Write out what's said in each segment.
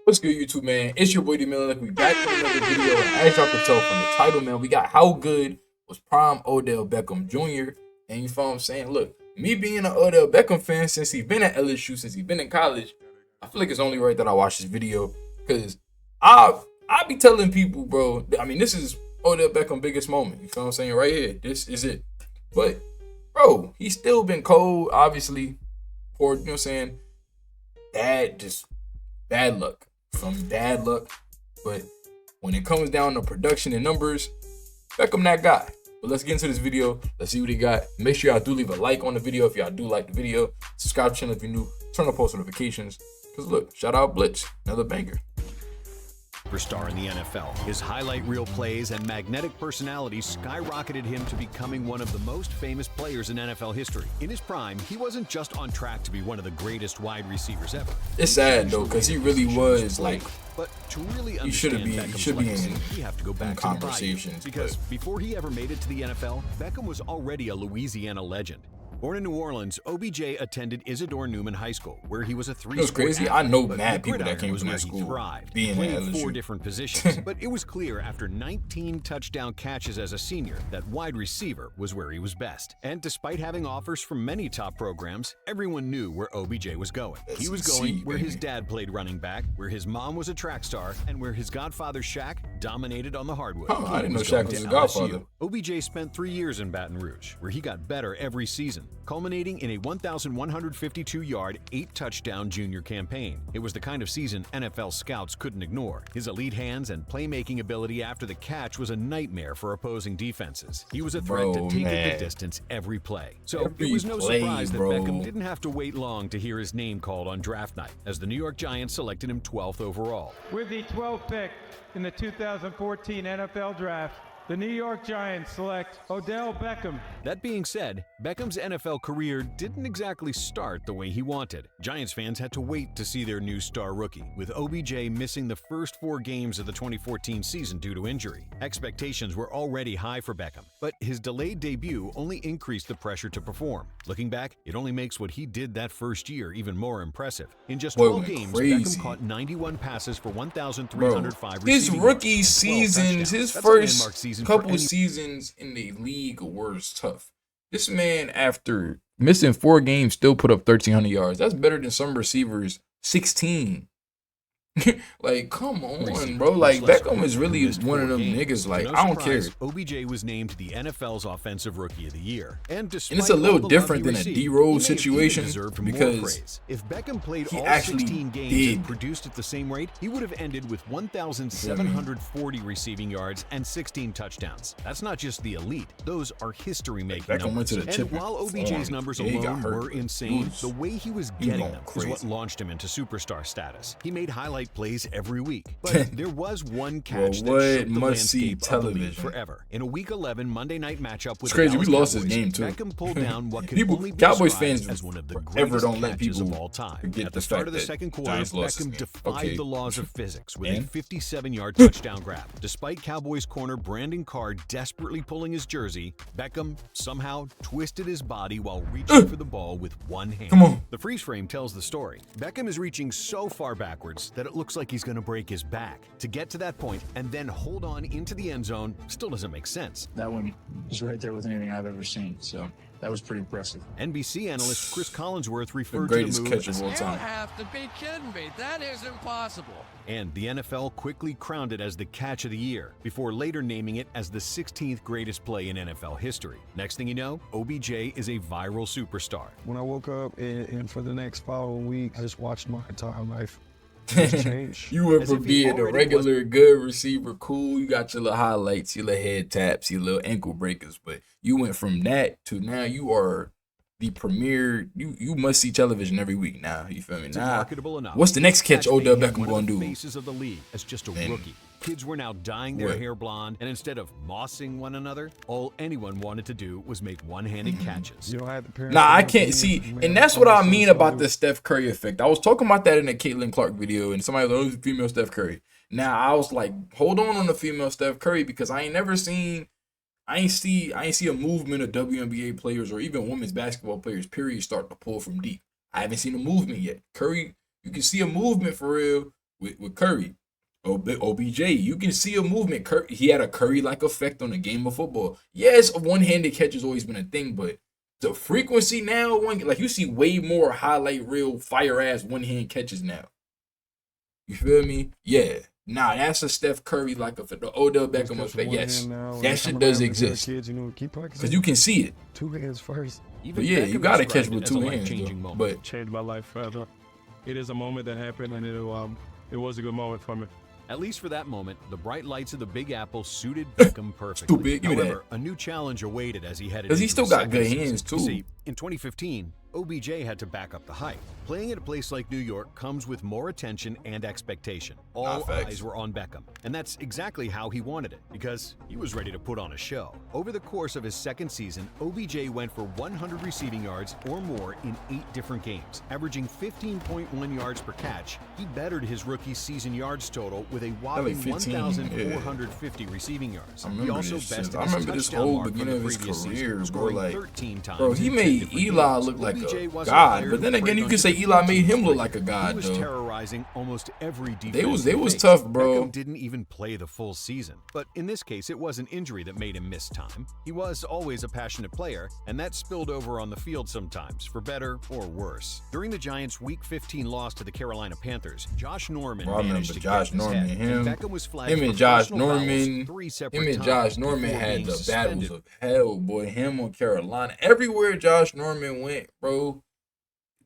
What's good, YouTube, man? It's your boy dMillionaire. We back with another video. And as y'all can tell from the title, man, we got how good was prime Odell Beckham Jr. And you feel what I'm saying? Look, me being an Odell Beckham fan since he's been at LSU, since he's been in college, I feel like it's only right that I watch this video because I be telling people, bro. I mean, this is Odell Beckham's biggest moment. You feel what I'm saying? Right here, this is it. But bro, he's still been cold. Obviously, poor. You know what I'm saying? Bad luck. From bad luck, but when it comes down to production and numbers, Beckham that guy. But let's get into this video. Let's see what he got. Make sure y'all do leave a like on the video if y'all do like the video. Subscribe to the channel if you're new. Turn on post notifications. Because look, shout out Blitz, another banger. Superstar in the NFL. His highlight reel plays and magnetic personality skyrocketed him to becoming one of the most famous players in NFL history. In his prime, he wasn't just on track to be one of the greatest wide receivers ever. It's sad though, because he really was like, but to really he should be legacy, we have to go back to conversations. Because before he ever made it to the NFL, Beckham was already a Louisiana legend. Born in New Orleans, OBJ attended Isidore Newman High School, where he was a three-sport It was crazy. athlete, I know mad people that came from that school. He played 4 different positions, but it was clear after 19 touchdown catches as a senior that wide receiver was where he was best. And despite having offers from many top programs, everyone knew where OBJ was going. He was going where his dad played running back, where his mom was a track star, and where his godfather Shaq dominated on the hardwood. Oh, I didn't know Shaq was a godfather. OBJ spent 3 years in Baton Rouge, where he got better every season, culminating in a 1,152-yard, 8-touchdown junior campaign. It was the kind of season NFL scouts couldn't ignore. His elite hands and playmaking ability after the catch was a nightmare for opposing defenses. He was a threat to take it the distance every play. So it was no surprise that Beckham didn't have to wait long to hear his name called on draft night, as the New York Giants selected him 12th overall. With the 12th pick in the 2014 NFL Draft, the New York Giants select Odell Beckham. That being said, Beckham's NFL career didn't exactly start the way he wanted. Giants fans had to wait to see their new star rookie, with OBJ missing the first 4 games of the 2014 season due to injury. Expectations were already high for Beckham, but his delayed debut only increased the pressure to perform. Looking back, it only makes what he did that first year even more impressive. In just 12 games, Beckham caught 91 passes for 1,305 receiving his rookie seasons, his first season couple seasons in the league was tough. This man, after missing 4 games, still put up 1,300 yards. That's better than some receivers 16. Like, come on, bro. Like, Beckham is really one of them niggas. Like, I don't care. OBJ was named the NFL's Offensive Rookie of the Year, and it's a little different than a D-Rose situation because if Beckham played all 16 games and produced at the same rate, he would have ended with 1,740 receiving yards and 16 touchdowns. That's not just the elite; those are history-making numbers. And while OBJ's numbers alone were insane, the way he was getting them is what launched him into superstar status. He made highlight plays every week, but there was one catch that shook the landscape of the league forever. In a Week 11 Monday night matchup with it's crazy. the We lost this game too. Beckham pulled down what could people, only be Cowboys described fans as one of the ever greatest don't let catches people of all time. forget At the start of the second quarter, Beckham defied the laws of physics with a 57-yard touchdown grab. Despite Cowboys corner Brandon Carr desperately pulling his jersey, Beckham somehow twisted his body while reaching for the ball with one hand. Come on. The freeze frame tells the story. Beckham is reaching so far backwards that it looks like he's going to break his back. To get to that point and then hold on into the end zone still doesn't make sense. That one was right there with anything I've ever seen, so that was pretty impressive. NBC analyst Chris Collinsworth referred to the move catch of all time. You have to be kidding me. That is impossible. And the NFL quickly crowned it as the catch of the year, before later naming it as the 16th greatest play in NFL history. Next thing you know, OBJ is a viral superstar. When I woke up and for the next following week, I just watched my entire life. You went from being a regular good receiver, cool, you got your little highlights, your little head taps, your little ankle breakers, but you went from that to now you are the premier. You must see television every week now. You feel me? Now, what's the next catch Odell Beckham gonna do? Faces of the league as just a rookie. Kids were now dyeing their hair blonde, and instead of mossing one another, all anyone wanted to do was make one-handed catches. You don't have the parents. Nah, I can't see, and that's what I mean about the Steph Curry effect. I was talking about that in the Caitlin Clark video, and somebody was like, "Oh, female Steph Curry." Now I was like, hold on the female Steph Curry, because I ain't see a movement of WNBA players or even women's basketball players, period, start to pull from deep. I haven't seen a movement yet. Curry, you can see a movement for real, with Curry. OBJ, you can see a movement. He had a Curry-like effect on the game of football. Yes, a one-handed catch has always been a thing, but the frequency now, like you see way more highlight reel, fire-ass one-hand catches now. You feel me? Yeah. Nah, that's a Steph Curry-like effect. The Odell Beckham effect, yes. That shit does exist. Because you can see it. 2 hands first. But yeah, you got to catch with 2 hands. But changed my life forever. It is a moment that happened, and it was a good moment for me. At least for that moment, the bright lights of the Big Apple suited Beckham perfectly. Stupid. Give me that. However, a new challenge awaited as he headed because he into still the got second good season. hands too. See, in 2015, OBJ had to back up the hype. Playing at a place like New York comes with more attention and expectation. All eyes were on Beckham, and that's exactly how he wanted it, because he was ready to put on a show. Over the course of his second season, OBJ went for 100 receiving yards or more in 8 different games, averaging 15.1 yards per catch. He bettered his rookie season yards total with a whopping 1,450 receiving yards. He also bested his touchdown mark from the previous season, scoring 13 times. Bro, he made Eli look like a god, but then again, you can say Eli made him look like a god, he was though. terrorizing almost every defense. They was tough, bro. Beckham didn't even play the full season, but in this case, it was an injury that made him miss time. He was always a passionate player, and that spilled over on the field sometimes, for better or worse. During the Giants' Week 15 loss to the Carolina Panthers, Josh Norman managed to get his head, and Beckham was flagged him and for Josh personal fouls Norman, 3 separate him and times Josh Norman before had being the suspended. battles of hell, boy. Him on Carolina, everywhere Josh Norman went, bro.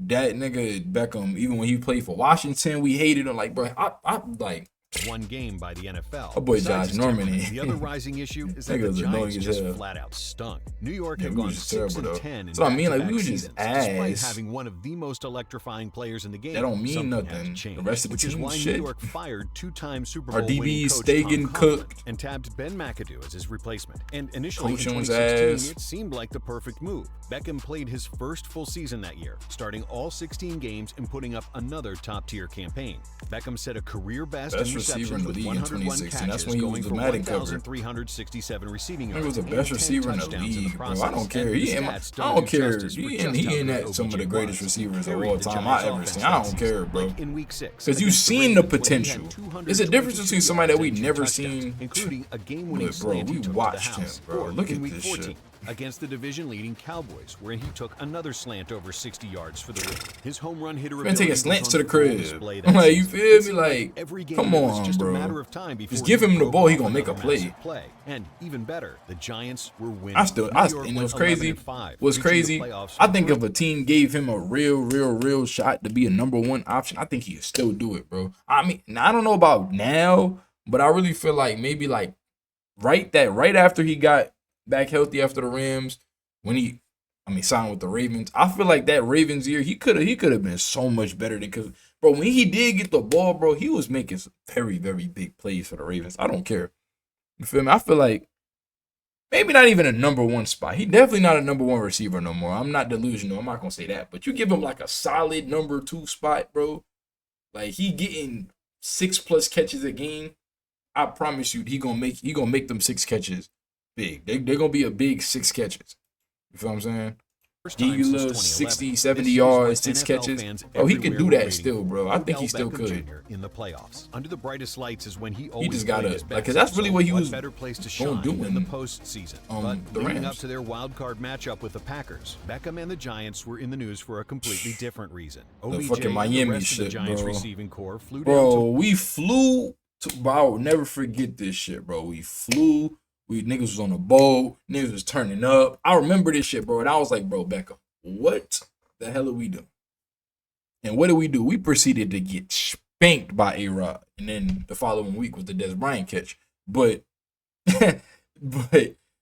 That nigga Beckham, even when he played for Washington, we hated him. Like, bro, I like. One game by the NFL. Oh boy, Josh Norman. The other rising issue is that the Giants just flat out stunk. New York had gone 6-10 in that's what I mean. Like, we were just despite ass. having one of the most electrifying players in the game. That don't mean Something nothing. The rest of the which team is why shit. New York fired 2-time Super Bowl Our winning DBs, coach Stegan, Tom Cook, Coughlin and tabbed Ben McAdoo as his replacement. And initially in Coaching's 2016, ass. it seemed like the perfect move. Beckham played his first full season that year, starting all 16 games and putting up another top-tier campaign. Beckham set a career best in receiver in receptions the with league in 101 2016. catches, That's when he was going the for Madden cover. 1,367 receiving yards. He was the and best 10 receiver in the touchdowns league, bro. process. I don't care. And He the in, stats I don't don't do care. justice for He just how in good at some of the OBJ greatest was. receivers of Carried all the time Giants I ever offense seen. that I don't season, care, bro. like in week 6. Because you've against the seen the Ravens, when he had potential. There's a difference 222 between somebody that we yards and never 2 touchdowns, seen. including a game-winning But, bro, slant he we took to the watched him, house. bro. Or Look in at week this 14, shit. against the division-leading Cowboys, where he took another slant over 60 yards for the win. His home run hitter Man, taking ability slants was to the on full crib. display I'm that like, you season. feel It me? seemed Like, every game come it was on, just bro. a matter of time before Just give he him the broke ball, he off gonna make a another play. massive play. And even better, the Giants were winning. And it was crazy. What's crazy? I think if a team gave him a real shot to be a #1 option, I think he'd still do it, bro. I mean, I don't know about now, but I really feel like maybe like right after he got back healthy after the Rams, when he signed with the Ravens. I feel like that Ravens year, he could have been so much better than, because, bro, when he did get the ball, bro, he was making some very big plays for the Ravens. I don't care. You feel me? I feel like maybe not even a #1 spot. He definitely not a #1 receiver no more. I'm not delusional. I'm not gonna say that. But you give him like a solid #2 spot, bro. Like, he getting 6+ catches a game. I promise you, he gonna make them 6 catches big. They're gonna be a big 6 catches. You feel what I'm saying? Give you a little 60, 70 yards, 6 catches. Oh, he could do that still, bro. I think he still could. In the playoffs, under the brightest lights is when he Just gotta, played his best. like, cause that's really what he was better place to gonna shine do in the in postseason. the But leading up Rams. to their wild card matchup with the Packers, Beckham and the Giants were in the news for a completely different reason. OBJ fucking and Miami the rest of shit, the Giants bro. receiving core flew down Bro, to we flew to, bro, I will never forget this shit, bro. We flew. Niggas was on the boat. Niggas was turning up. I remember this shit, bro. And I was like, bro, Beckham, what the hell are we doing? And what did we do? We proceeded to get spanked by A-Rod. And then the following week was the Des Bryant catch. But,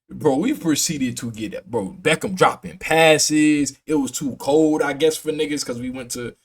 bro, we proceeded to get, bro, Beckham dropping passes. It was too cold, I guess, for niggas, because we went to,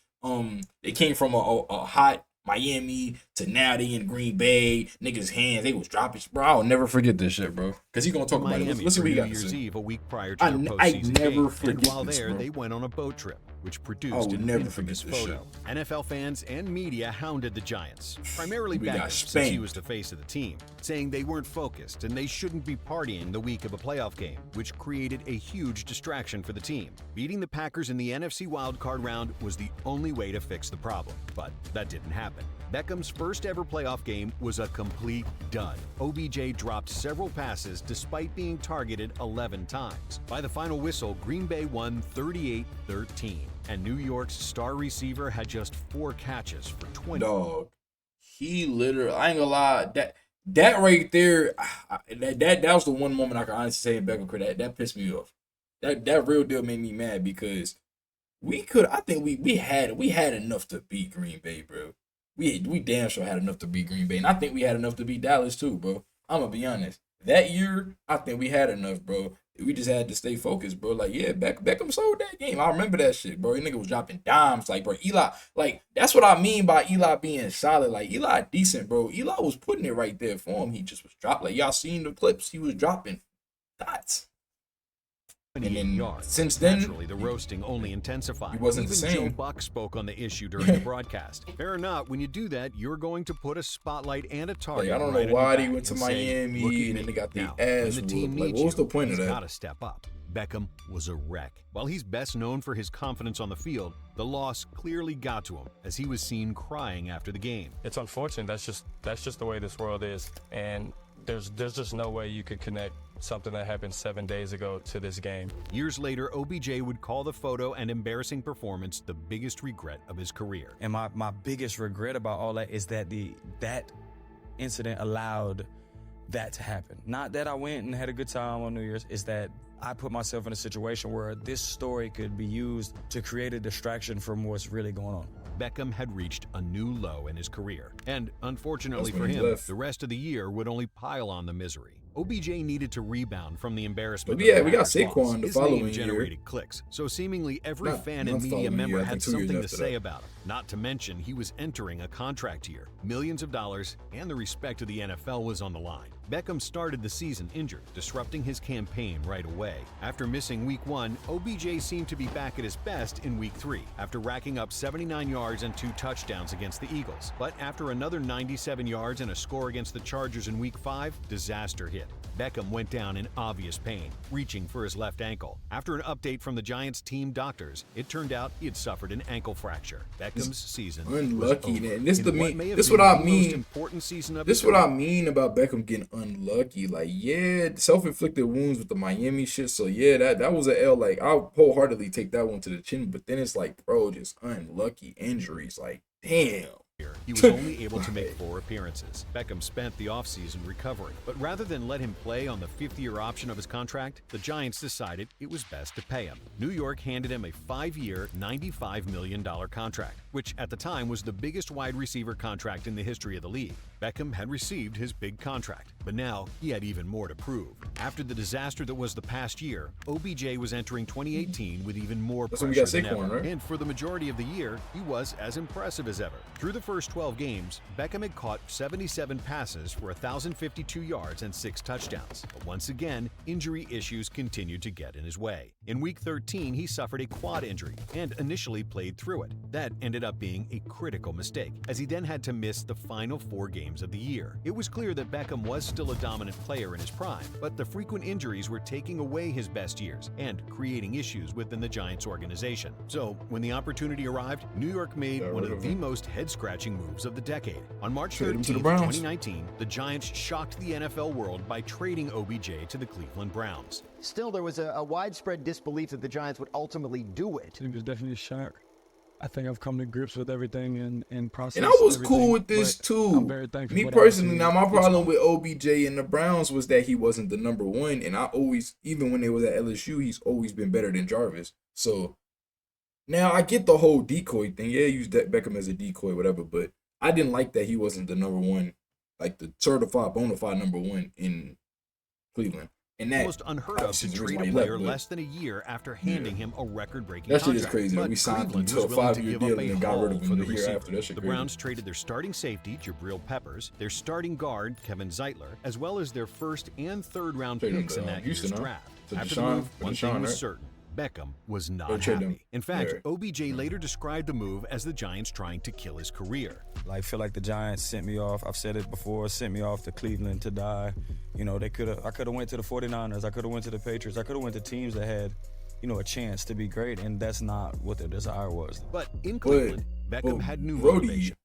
they came from a hot Miami to now they in Green Bay. Niggas' hands, they was dropping. Bro, I'll never forget this shit, bro. Because he gonna talk about it. Let's see what he got to say. Eve a week prior to their I postseason never game. forget And while this, there, bro. they went on a boat trip. which produced will an never infamous forget this photo. NFL fans and media hounded the Giants, primarily We got Beckham, since he spanked. was the face of the team, saying they weren't focused and they shouldn't be partying the week of a playoff game, which created a huge distraction for the team. Beating the Packers in the NFC wildcard round was the only way to fix the problem, but that didn't happen. Beckham's first ever playoff game was a complete dud. OBJ dropped several passes despite being targeted 11 times. By the final whistle, Green Bay won 38-13, and New York's star receiver had just 4 catches for 20. Dog, he literally, I ain't gonna lie, that right there, that was the one moment I can honestly say in Beckham career that pissed me off. That real deal made me mad because I think we had enough to beat Green Bay, bro. We damn sure had enough to beat Green Bay, and I think we had enough to beat Dallas too, bro. I'm gonna be honest. That year, I think we had enough, bro. We just had to stay focused, bro. Like, yeah, Beckham sold that game. I remember that shit, bro. That nigga was dropping dimes, like, bro. Eli, like, that's what I mean by Eli being solid. Like, Eli decent, bro. Eli was putting it right there for him. He just was dropping. Like, y'all seen the clips? He was dropping dots. And then since then, naturally, the roasting only intensified. He wasn't Even the same. Joe Buck spoke on the issue during the broadcast. Fair or not, when you do that, you're going to put a spotlight and a target. like, I don't right know on why your they back went to and say, Miami "Look at and then me." they got the Now, ass when the team whooped. Like, needs what was the point of he's that? got to step up. Beckham was a wreck. While he's best known for his confidence on the field, the loss clearly got to him as he was seen crying after the game. It's unfortunate. That's just the way this world is, and there's just no way you could connect something that happened 7 days ago to this game. Years later, OBJ would call the photo and embarrassing performance the biggest regret of his career. And my biggest regret about all that is that that incident allowed that to happen. Not that I went and had a good time on New Year's, is that I put myself in a situation where this story could be used to create a distraction from what's really going on. Beckham had reached a new low in his career, and unfortunately That's for when he him, left. the rest of the year would only pile on the misery. OBJ needed to rebound from the embarrassment. But of yeah, the we got Packers' Saquon loss. the His following name year. generated clicks, so seemingly every Not- fan not and media following member year, I had think 2 years something to after say that. about him. Not to mention, he was entering a contract year. Millions of dollars and the respect of the NFL was on the line. Beckham started the season injured, disrupting his campaign right away. After missing Week 1, OBJ seemed to be back at his best in Week 3, after racking up 79 yards and 2 touchdowns against the Eagles. But after another 97 yards and a score against the Chargers in Week 5, disaster hit. Beckham went down in obvious pain, reaching for his left ankle. After an update from the Giants' team doctors, it turned out he had suffered an ankle fracture. Beckham's season Unlucky, was over. and this In the what mean. may have This been what I the mean. most important season of This his what I career. mean about Beckham getting unlucky. Like, yeah, self-inflicted wounds with the Miami shit. So yeah, that was an L. Like, I'll wholeheartedly take that one to the chin. But then it's like, bro, just unlucky injuries. Like, damn. He was only able to make 4 appearances. Beckham spent the offseason recovering, but rather than let him play on the 5th-year option of his contract, the Giants decided it was best to pay him. New York handed him a 5-year, $95 million contract, which at the time was the biggest wide receiver contract in the history of the league. Beckham had received his big contract, but now he had even more to prove. After the disaster that was the past year, OBJ was entering 2018 with even more That's when we pressure got than Saquon, ever. right? And for the majority of the year, he was as impressive as ever. Through the first 12 games, Beckham had caught 77 passes for 1,052 yards and 6 touchdowns. But once again, injury issues continued to get in his way. In Week 13, he suffered a quad injury and initially played through it. That ended up being a critical mistake, as he then had to miss the final 4 games of the year. It was clear that Beckham was still a dominant player in his prime, but the frequent injuries were taking away his best years and creating issues within the Giants organization. So, when the opportunity arrived, New York made one of the most head-scratching moves of the decade. On March Trade him 13, to the Browns. 2019, the Giants shocked the NFL world by trading OBJ to the Cleveland Browns. Still, there was a widespread disbelief that the Giants would ultimately do it. It was definitely a shock. I think I've come to grips with everything and process. And I was everything, cool with this but too. I'm very thankful Me for what I personally, received. now my It's- problem with OBJ and the Browns was that he wasn't the number 1, and I always, even when they was at LSU, he's always been better than Jarvis. So now I get the whole decoy thing. Yeah, use Beckham as a decoy, whatever. But I didn't like that he wasn't the number 1, like the certified bona fide number 1 in Cleveland. And that Almost unheard of obviously to is the reason trade why a he player left, but less than a year after handing him a record-breaking that shit is contract. crazy that But we signed him Cleveland to was a willing to 5-year give deal up and a then got rid haul of him for the the year receiver. after. That shit The crazy. Browns traded their starting safety, Jabril Peppers, their starting guard, Kevin Zeitler, as well as their 1st and 3rd round Traded him picks to, in that Houston, year's huh? draft. To After the Deshaun- move, to one Deshaun, thing was right? certain. Beckham was Go not trade him. happy. In fact, Yeah. OBJ later described the move as the Giants trying to kill his career. Like, feel like the Giants sent me off. I've said it before, sent me off to Cleveland to die. You know, I could have went to the 49ers. I could have went to the Patriots. I could have went to teams that had, you know, a chance to be great, and that's not what their desire was. But in Cleveland, Beckham had new motivation.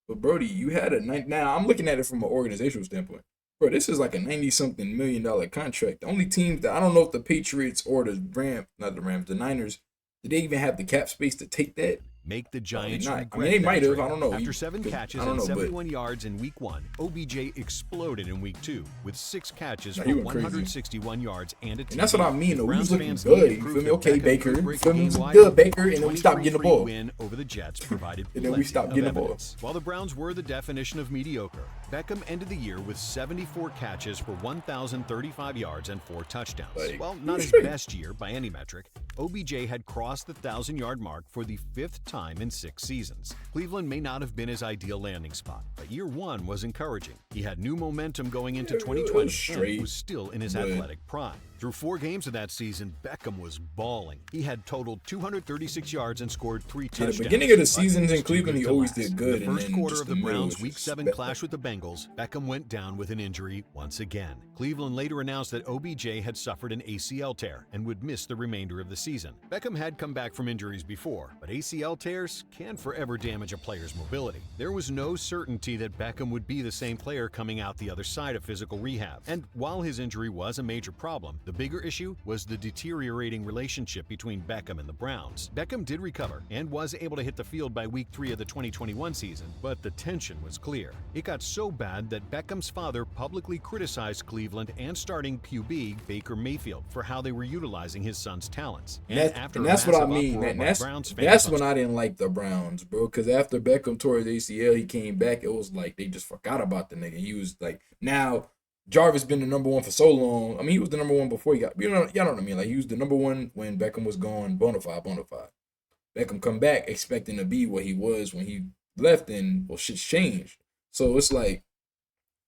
But Brody, you had now I'm looking at it from an organizational standpoint. Bro, this is like a $90-something million contract. The only teams that I don't know if the Patriots or the the Niners, did they even have the cap space to take that? Make the Giants not. regret I mean, they that might have. trade. I don't know. After 7 catches and 71 yards in Week 1, OBJ exploded in Week 2 with 6 catches for 161 yards and a TD. And that's what I mean, though. We was looking Browns good. You feel me? Okay, Baker. You feel me? Good, Baker. And then we stopped getting the ball. Win over the Jets provided and then we stopped getting the ball. While the Browns were the definition of mediocre, Beckham ended the year with 74 catches for 1,035 yards and 4 touchdowns. While not his best year by any metric, OBJ had crossed the 1,000-yard mark for the 5th time in 6 seasons. Cleveland may not have been his ideal landing spot, but year 1 was encouraging. He had new momentum going into 2020 and was still in his athletic prime. Through 4 games of that season, Beckham was balling. He had totaled 236 yards and scored 3 touchdowns. At the beginning of the seasons in Cleveland, he always did good. In the first quarter of the Browns' Week 7 clash with the Bengals, Beckham went down with an injury once again. Cleveland later announced that OBJ had suffered an ACL tear and would miss the remainder of the season. Beckham had come back from injuries before, but ACL tears can forever damage a player's mobility. There was no certainty that Beckham would be the same player coming out the other side of physical rehab. And while his injury was a major problem, the bigger issue was the deteriorating relationship between Beckham and the Browns. Beckham did recover and was able to hit the field by Week 3 of the 2021 season, but the tension was clear. It got so bad that Beckham's father publicly criticized Cleveland and starting QB Baker Mayfield for how they were utilizing his son's talents. And that's what I mean. That's when I didn't like the Browns, bro, because after Beckham tore his ACL, he came back. It was like they just forgot about the nigga. He was like, now Jarvis been the number 1 for so long. I mean, he was the number 1 before he got, y'all know what I mean? Like, he was the number 1 when Beckham was gone, bona fide. Beckham come back expecting to be what he was when he left, and, well, shit's changed. So it's like,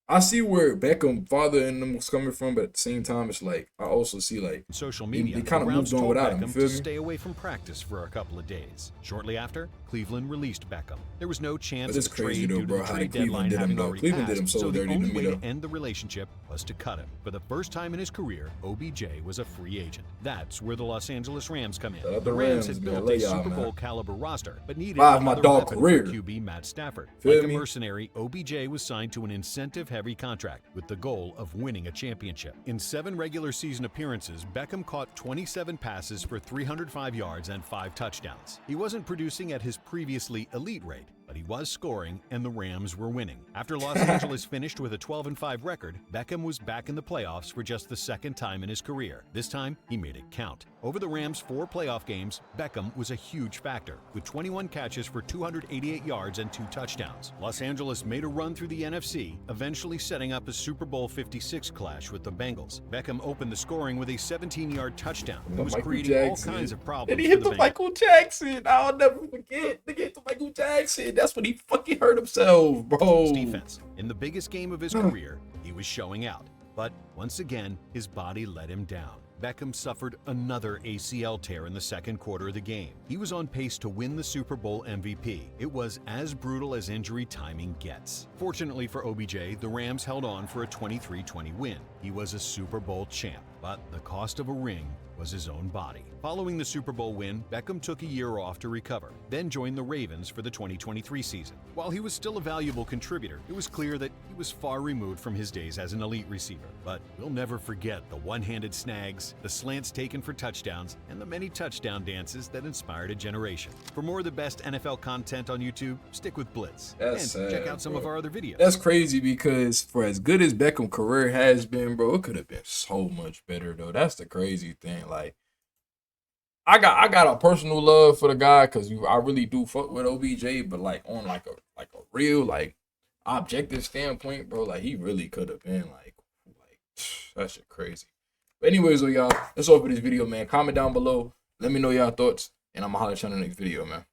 I see where Beckham father and them was coming from, but at the same time, it's like I also see like social media. They kind of moved on without him. You feel me? Stay away from practice for a couple of days. Shortly after, Cleveland released Beckham. There was no chance of trade due to the trade deadline having already passed. So the only way to end the relationship was to cut him. For the first time in his career, OBJ was a free agent. That's where the Los Angeles Rams come in. The Rams had built a Super Bowl caliber roster, but needed another weapon for QB Matt Stafford. Like a mercenary, OBJ was signed to an incentive-heavy contract with the goal of winning a championship. In 7 regular season appearances, Beckham caught 27 passes for 305 yards and 5 touchdowns. He wasn't producing at his previously elite rate, but he was scoring, and the Rams were winning. After Los Angeles finished with a 12-5 record, Beckham was back in the playoffs for just the 2nd time in his career. This time, he made it count. Over the Rams' 4 playoff games, Beckham was a huge factor, with 21 catches for 288 yards and 2 touchdowns. Los Angeles made a run through the NFC, eventually setting up a Super Bowl 56 clash with the Bengals. Beckham opened the scoring with a 17-yard touchdown and was creating all kinds of problems. And he hit the Michael Jackson. I'll never forget. They hit the Michael Jackson. That's when he fucking hurt himself, bro. Defense. In the biggest game of his career, he was showing out. But once again, his body let him down. Beckham suffered another ACL tear in the 2nd quarter of the game. He was on pace to win the Super Bowl MVP. It was as brutal as injury timing gets. Fortunately for OBJ, the Rams held on for a 23-20 win. He was a Super Bowl champ, but the cost of a ring was his own body. Following the Super Bowl win, Beckham took a year off to recover, then joined the Ravens for the 2023 season. While he was still a valuable contributor, it was clear that he was far removed from his days as an elite receiver. But we'll never forget the one-handed snags, the slants taken for touchdowns, and the many touchdown dances that inspired a generation. For more of the best NFL content on YouTube, stick with Blitz. That's and check out some of our other videos. That's crazy because for as good as Beckham's career has been, bro, it could have been so much better, though. That's the crazy thing. Like, I got a personal love for the guy because I really do fuck with OBJ, but like on like a real like objective standpoint, bro, like he really could have been like that shit crazy. But anyways, y'all, that's all for this video, man. Comment down below. Let me know y'all thoughts, and I'm gonna holler at you on the next video, man.